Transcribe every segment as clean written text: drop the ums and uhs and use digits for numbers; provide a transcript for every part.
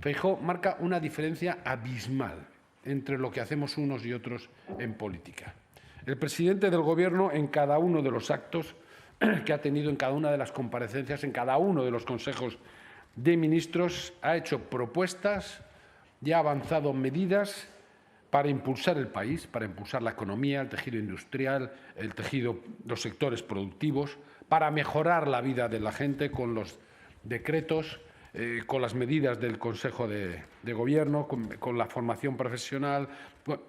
Feijóo marca una diferencia abismal entre lo que hacemos unos y otros en política. El presidente del Gobierno, en cada uno de los actos que ha tenido, en cada una de las comparecencias, en cada uno de los consejos de ministros, ha hecho propuestas y ha avanzado medidas para impulsar el país, para impulsar la economía, el tejido industrial, los sectores productivos, para mejorar la vida de la gente con los decretos, con las medidas del Consejo de Gobierno, con la formación profesional. Bueno,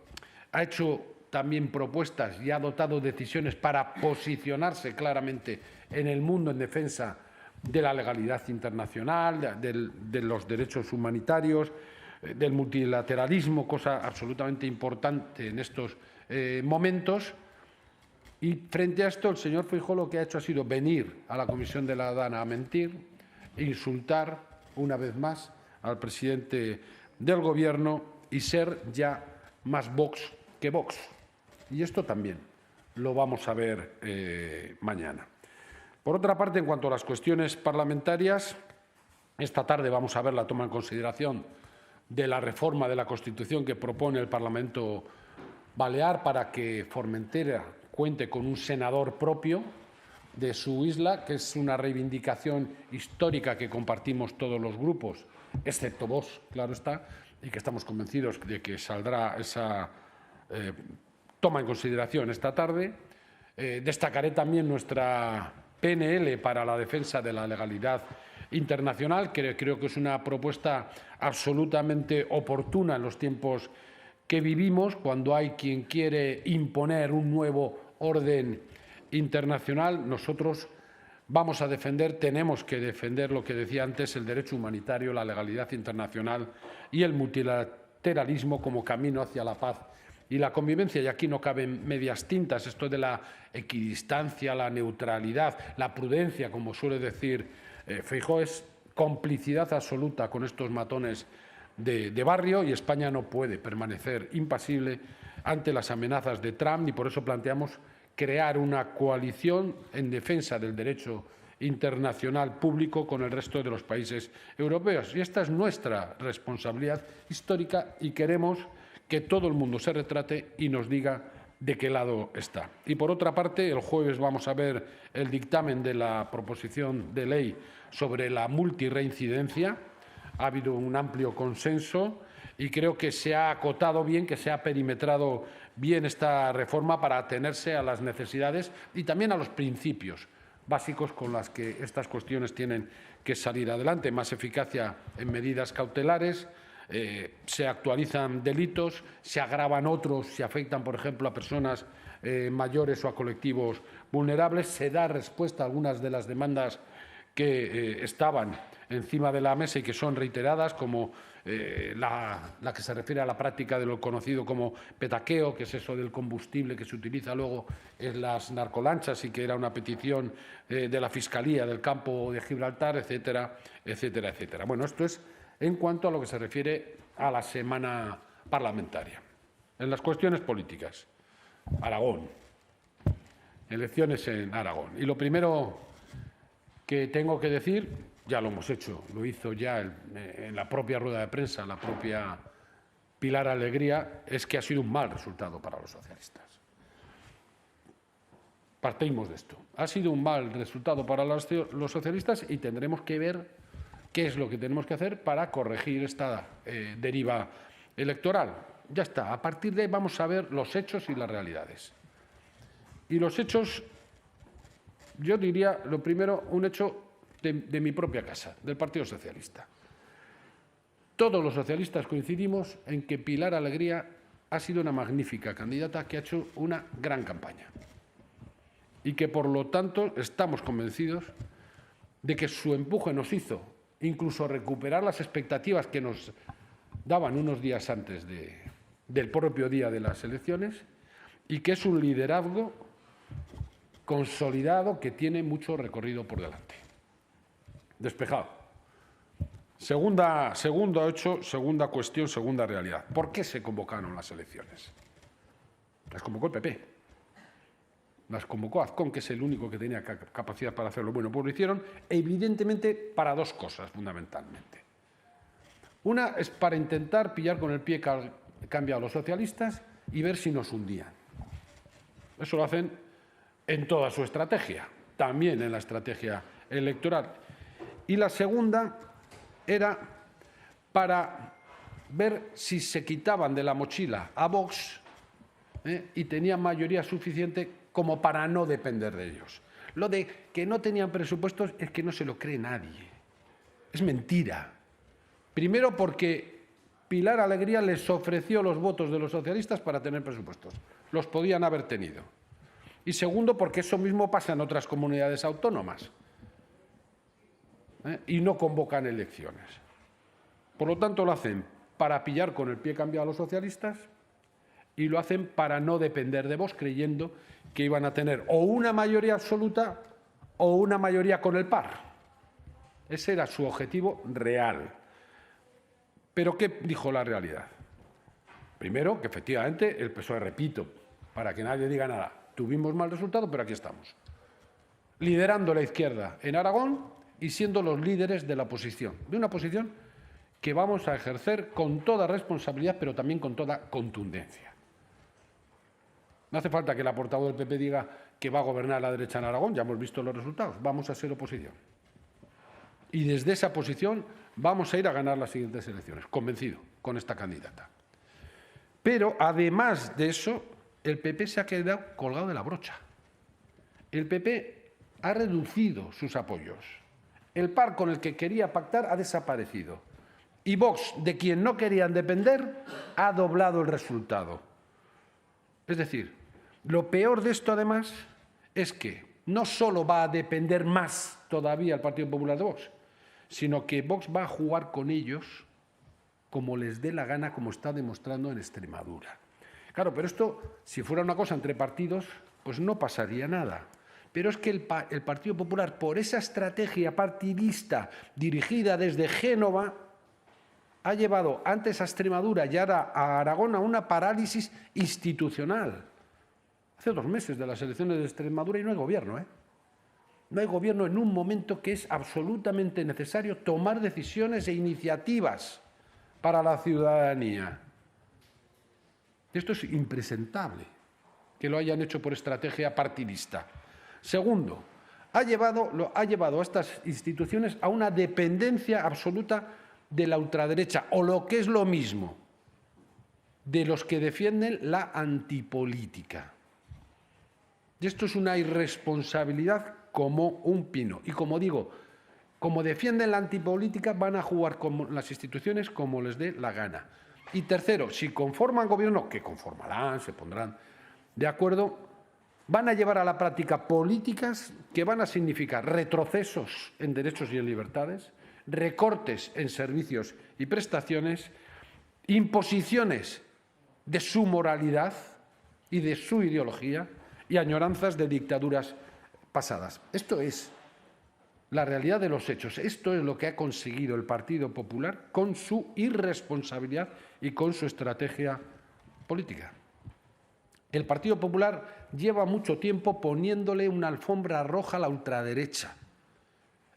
ha hecho también propuestas y ha adoptado decisiones para posicionarse claramente en el mundo en defensa de la legalidad internacional, de los derechos humanitarios, del multilateralismo, cosa absolutamente importante en estos momentos. Y frente a esto, el señor Feijóo lo que ha hecho ha sido venir a la Comisión de la Dana a mentir, insultar una vez más al presidente del Gobierno y ser ya más Vox que Vox. Y esto también lo vamos a ver mañana. Por otra parte, en cuanto a las cuestiones parlamentarias, esta tarde vamos a ver la toma en consideración de la reforma de la Constitución que propone el Parlamento Balear para que Formentera cuente con un senador propio de su isla, que es una reivindicación histórica que compartimos todos los grupos, excepto Vox, claro está, y que estamos convencidos de que saldrá esa toma en consideración esta tarde. Destacaré también nuestra PNL para la defensa de la legalidad internacional, que creo que es una propuesta absolutamente oportuna en los tiempos que vivimos, cuando hay quien quiere imponer un nuevo orden internacional. Nosotros vamos a defender, tenemos que defender lo que decía antes, el derecho humanitario, la legalidad internacional y el multilateralismo como camino hacia la paz y la convivencia. Y aquí no caben medias tintas, esto de la equidistancia, la neutralidad, la prudencia, como suele decir Feijóo, es complicidad absoluta con estos matones de barrio, y España no puede permanecer impasible ante las amenazas de Trump, y por eso planteamos crear una coalición en defensa del derecho internacional público con el resto de los países europeos. Y esta es nuestra responsabilidad histórica y queremos que todo el mundo se retrate y nos diga de qué lado está. Y por otra parte, el jueves vamos a ver el dictamen de la proposición de ley sobre la multirreincidencia. Ha habido un amplio consenso y creo que se ha acotado bien, que se ha perimetrado bien esta reforma para atenerse a las necesidades y también a los principios básicos con las que estas cuestiones tienen que salir adelante. Más eficacia en medidas cautelares, se actualizan delitos, se agravan otros si afectan, por ejemplo, a personas mayores o a colectivos vulnerables, se da respuesta a algunas de las demandas que estaban encima de la mesa y que son reiteradas, como la que se refiere a la práctica de lo conocido como petaqueo, que es eso del combustible que se utiliza luego en las narcolanchas y que era una petición de la Fiscalía del campo de Gibraltar, etcétera, etcétera, etcétera. Bueno, esto es en cuanto a lo que se refiere a la semana parlamentaria. En las cuestiones políticas, Aragón, elecciones en Aragón. Y lo primero que tengo que decir, ya lo hemos hecho, lo hizo ya en la propia rueda de prensa, la propia Pilar Alegría, es que ha sido un mal resultado para los socialistas. Partimos de esto. Ha sido un mal resultado para los socialistas y tendremos que ver qué es lo que tenemos que hacer para corregir esta deriva electoral. Ya está. A partir de ahí vamos a ver los hechos y las realidades. Y los hechos, yo diría, lo primero, un hecho de mi propia casa, del Partido Socialista. Todos los socialistas coincidimos en que Pilar Alegría ha sido una magnífica candidata que ha hecho una gran campaña y que, por lo tanto, estamos convencidos de que su empuje nos hizo incluso recuperar las expectativas que nos daban unos días antes del propio día de las elecciones, y que es un liderazgo consolidado que tiene mucho recorrido por delante. Despejado. Segundo hecho, segunda cuestión, segunda realidad. ¿Por qué se convocaron las elecciones? Las convocó el PP. Las convocó Azcón, que es el único que tenía capacidad para hacerlo. Bueno, pues lo hicieron evidentemente para dos cosas, fundamentalmente. Una es para intentar pillar con el pie cambiado a los socialistas y ver si nos hundían. Eso lo hacen en toda su estrategia, también en la estrategia electoral. Y la segunda era para ver si se quitaban de la mochila a Vox y tenían mayoría suficiente como para no depender de ellos. Lo de que no tenían presupuestos es que no se lo cree nadie. Es mentira. Primero porque Pilar Alegría les ofreció los votos de los socialistas para tener presupuestos. Los podían haber tenido. Y segundo porque eso mismo pasa en otras comunidades autónomas. Y no convocan elecciones. Por lo tanto, lo hacen para pillar con el pie cambiado a los socialistas y lo hacen para no depender de Vox, creyendo que iban a tener o una mayoría absoluta o una mayoría con el par. Ese era su objetivo real. ¿Pero qué dijo la realidad? Primero, que efectivamente el PSOE, repito, para que nadie diga nada, tuvimos mal resultado, pero aquí estamos. Liderando la izquierda en Aragón y siendo los líderes de la oposición, de una oposición que vamos a ejercer con toda responsabilidad, pero también con toda contundencia. No hace falta que la portavoz del PP diga que va a gobernar la derecha en Aragón, ya hemos visto los resultados, vamos a ser oposición. Y desde esa posición vamos a ir a ganar las siguientes elecciones, convencido, con esta candidata. Pero, además de eso, el PP se ha quedado colgado de la brocha. El PP ha reducido sus apoyos. El par con el que quería pactar ha desaparecido. Y Vox, de quien no querían depender, ha doblado el resultado. Es decir, lo peor de esto, además, es que no solo va a depender más todavía el Partido Popular de Vox, sino que Vox va a jugar con ellos como les dé la gana, como está demostrando en Extremadura. Claro, pero esto, si fuera una cosa entre partidos, pues no pasaría nada. Pero es que el Partido Popular, por esa estrategia partidista dirigida desde Génova, ha llevado antes a Extremadura y ahora a Aragón a una parálisis institucional. Hace 2 meses de las elecciones de Extremadura y no hay gobierno, ¿eh? No hay gobierno en un momento que es absolutamente necesario tomar decisiones e iniciativas para la ciudadanía. Esto es impresentable, que lo hayan hecho por estrategia partidista. Segundo, ha llevado a estas instituciones a una dependencia absoluta de la ultraderecha, o lo que es lo mismo, de los que defienden la antipolítica. Y esto es una irresponsabilidad como un pino. Y como digo, como defienden la antipolítica, van a jugar con las instituciones como les dé la gana. Y tercero, si conforman gobierno, que conformarán, se pondrán de acuerdo, van a llevar a la práctica políticas que van a significar retrocesos en derechos y en libertades, recortes en servicios y prestaciones, imposiciones de su moralidad y de su ideología y añoranzas de dictaduras pasadas. Esto es la realidad de los hechos. Esto es lo que ha conseguido el Partido Popular con su irresponsabilidad y con su estrategia política. El Partido Popular lleva mucho tiempo poniéndole una alfombra roja a la ultraderecha.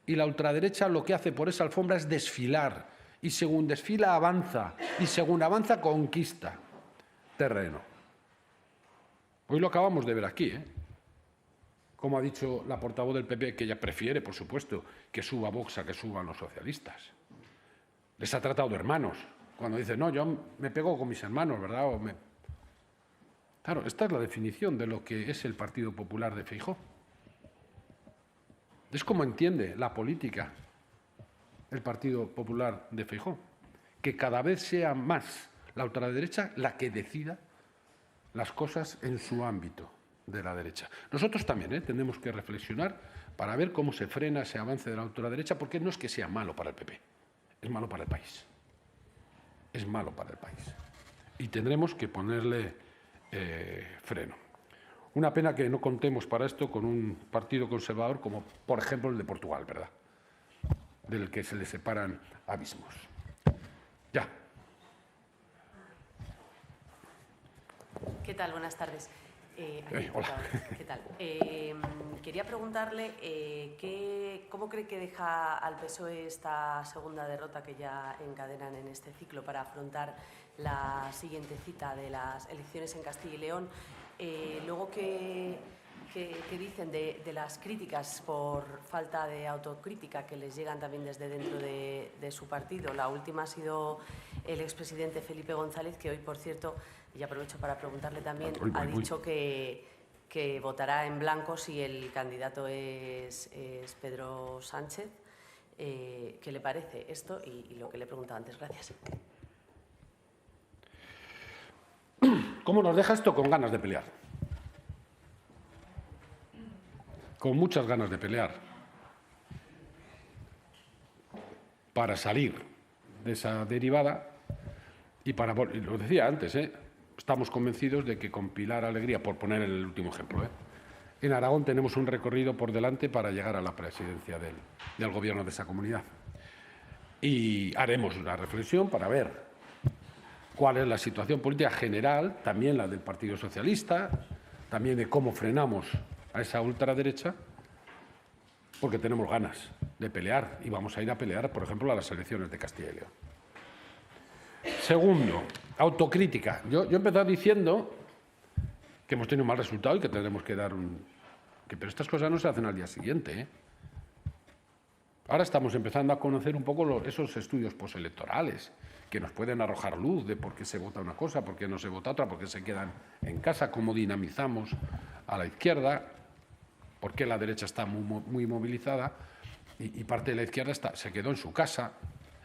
Y la ultraderecha lo que hace por esa alfombra es desfilar. Y según desfila avanza. Y según avanza conquista terreno. Hoy lo acabamos de ver aquí, como ha dicho la portavoz del PP, que ella prefiere, por supuesto, que suba Vox a que suban los socialistas. Les ha tratado de hermanos. Cuando dice, no, yo me pego con mis hermanos, ¿verdad? Claro, esta es la definición de lo que es el Partido Popular de Feijóo. Es como entiende la política el Partido Popular de Feijóo, que cada vez sea más la ultraderecha la que decida las cosas en su ámbito de la derecha. Nosotros también tenemos que reflexionar para ver cómo se frena ese avance de la ultraderecha, porque no es que sea malo para el PP, es malo para el país. Es malo para el país. Y tendremos que ponerle freno. Una pena que no contemos para esto con un partido conservador como, por ejemplo, el de Portugal, ¿verdad? Del que se le separan abismos. Ya. ¿Qué tal? Buenas tardes. Hola. ¿Qué tal? Quería preguntarle cómo cree que deja al PSOE esta segunda derrota que ya encadenan en este ciclo para afrontar la siguiente cita de las elecciones en Castilla y León. Luego que dicen de las críticas por falta de autocrítica que les llegan también desde dentro de su partido. La última ha sido el expresidente Felipe González, que hoy, por cierto, y aprovecho para preguntarle también, ha dicho que votará en blanco si el candidato es Pedro Sánchez. ¿Qué le parece esto y lo que le he preguntado antes? Gracias. ¿Cómo nos deja esto? Con ganas de pelear. Con muchas ganas de pelear. Para salir de esa derivada y para... Lo decía antes, estamos convencidos de que con Pilar Alegría, por poner el último ejemplo, en Aragón tenemos un recorrido por delante para llegar a la presidencia del gobierno de esa comunidad. Y haremos una reflexión para ver cuál es la situación política general, también la del Partido Socialista, también de cómo frenamos a esa ultraderecha, porque tenemos ganas de pelear y vamos a ir a pelear, por ejemplo, a las elecciones de Castilla y León. Segundo, autocrítica. Yo he empezado diciendo que hemos tenido un mal resultado y que tendremos que dar pero estas cosas no se hacen al día siguiente. Ahora estamos empezando a conocer un poco esos estudios postelectorales que nos pueden arrojar luz de por qué se vota una cosa, por qué no se vota otra, por qué se quedan en casa, cómo dinamizamos a la izquierda, por qué la derecha está muy movilizada y parte de la izquierda se quedó en su casa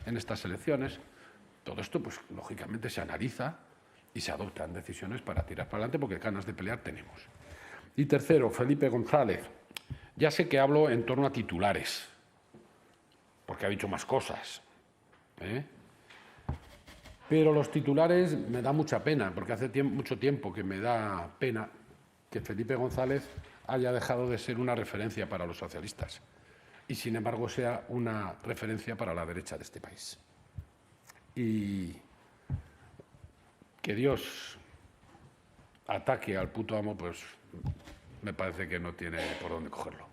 en estas elecciones. Todo esto, pues, lógicamente se analiza y se adoptan decisiones para tirar para adelante porque ganas de pelear tenemos. Y tercero, Felipe González. Ya sé que hablo en torno a titulares, porque ha dicho más cosas. Pero los titulares me da mucha pena, porque hace mucho tiempo que me da pena que Felipe González haya dejado de ser una referencia para los socialistas y, sin embargo, sea una referencia para la derecha de este país. Y que Dios ataque al puto amo, pues me parece que no tiene por dónde cogerlo.